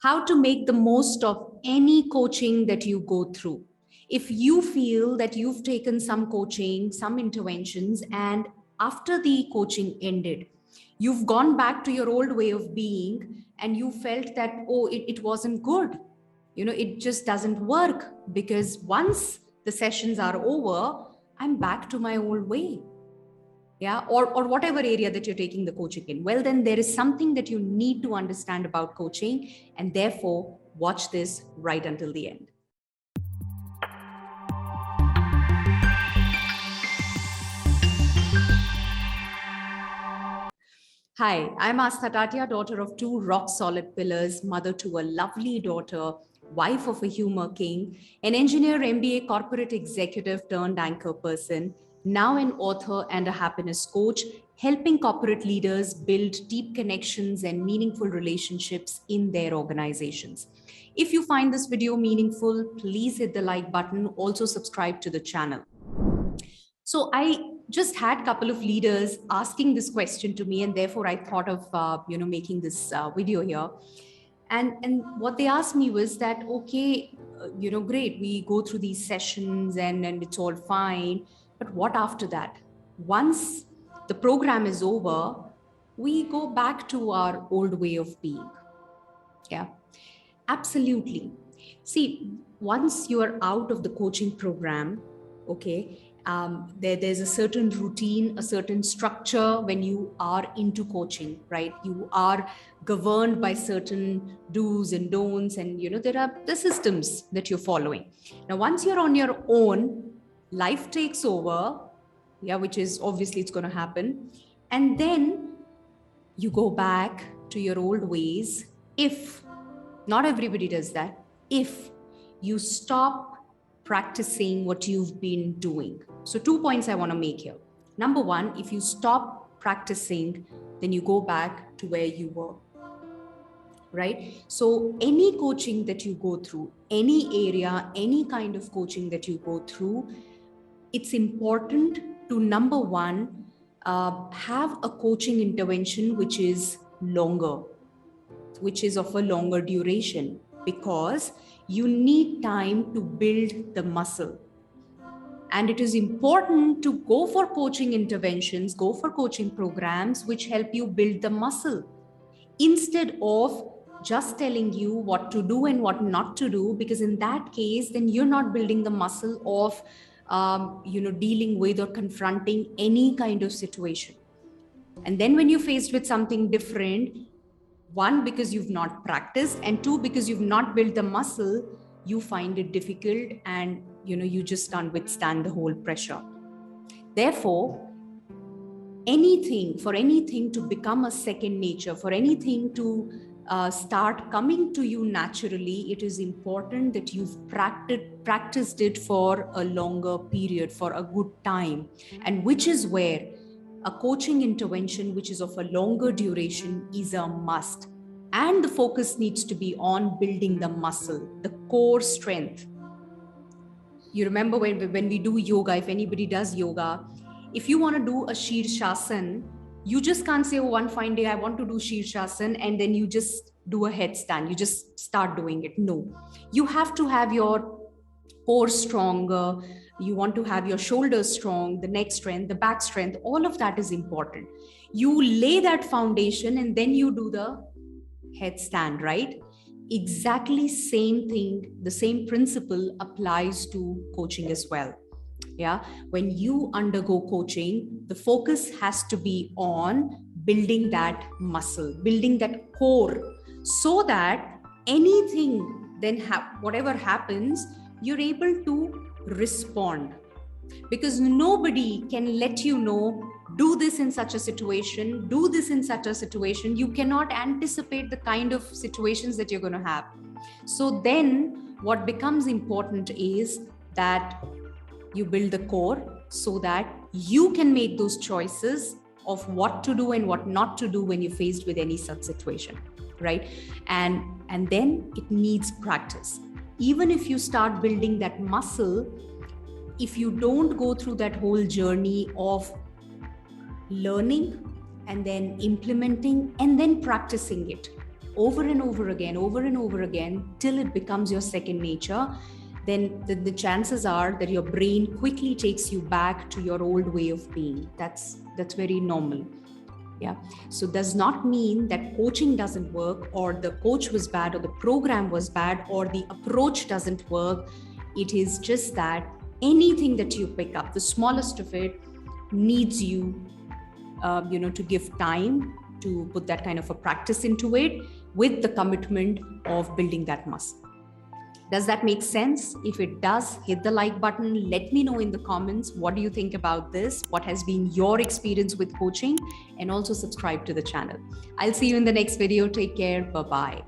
How to make the most of any coaching that you go through. If you feel that you've taken some coaching, some interventions, and after the coaching ended, you've gone back to your old way of being and you felt that, oh, it wasn't good. It just doesn't work because once the sessions are over, I'm back to my old way. Yeah, or whatever area that you're taking the coaching in, well, then there is something that you need to understand about coaching, and therefore watch this right until the end. Hi, I'm Astha Tatia, daughter of two rock solid pillars, mother to a lovely daughter, wife of a humor king, an engineer, MBA, corporate executive turned anchor person, now an author and a happiness coach, helping corporate leaders build deep connections and meaningful relationships in their organizations. If you find this video meaningful, please hit the like button. Also subscribe to the channel. So I just had a couple of leaders asking this question to me, and therefore I thought of making this video here. And what they asked me was that, okay, great, we go through these sessions and it's all fine, but what after that? Once the program is over, we go back to our old way of being. Yeah, absolutely. See, once you are out of the coaching program, okay, there's a certain routine, a certain structure when you are into coaching, right? You are governed by certain do's and don'ts, and there are the systems that you're following. Now, once you're on your own, life takes over, yeah, which is obviously it's going to happen, and then you go back to your old ways. If not everybody does that, if you stop practicing what you've been doing. So 2 points I want to make here. Number one, if you stop practicing, then you go back to where you were, right? So any coaching that you go through, any area, any kind of coaching that you go through, it's important to, number one, have a coaching intervention which is longer, which is of a longer duration, because you need time to build the muscle. And it is important to go for coaching interventions, go for coaching programs which help you build the muscle, instead of just telling you what to do and what not to do, because in that case, then you're not building the muscle of dealing with or confronting any kind of situation. And then when you're faced with something different, one, because you've not practiced, and two, because you've not built the muscle, you find it difficult, and you just can't withstand the whole pressure. Therefore, for anything to become a second nature, for anything to start coming to you naturally, it is important that you've practiced it for a longer period, for a good time, and which is where a coaching intervention which is of a longer duration is a must. And the focus needs to be on building the muscle, the core strength. You remember when we do yoga, if anybody does yoga, if you want to do a Shirshasana, you just can't say, oh, one fine day I want to do Shirshasana, and then you just do a headstand. You just start doing it. No, you have to have your core stronger. You want to have your shoulders strong, the neck strength, the back strength. All of that is important. You lay that foundation and then you do the headstand, right? Exactly same thing, the same principle applies to coaching as well. Yeah, when you undergo coaching, the focus has to be on building that muscle, building that core, so that anything then whatever happens, you're able to respond. Because nobody can let you know, do this in such a situation, do this in such a situation. You cannot anticipate the kind of situations that you're going to have. So then what becomes important is that you build the core so that you can make those choices of what to do and what not to do when you're faced with any such situation, right? And then it needs practice. Even if you start building that muscle, if you don't go through that whole journey of learning and then implementing and then practicing it over and over again, till it becomes your second nature, then the chances are that your brain quickly takes you back to your old way of being. That's very normal. Yeah. So does not mean that coaching doesn't work, or the coach was bad, or the program was bad, or the approach doesn't work. It is just that anything that you pick up, the smallest of it, needs you, to give time to put that kind of a practice into it, with the commitment of building that muscle. Does that make sense? If it does, hit the like button. Let me know in the comments, what do you think about this? What has been your experience with coaching? And also subscribe to the channel. I'll see you in the next video. Take care. Bye-bye.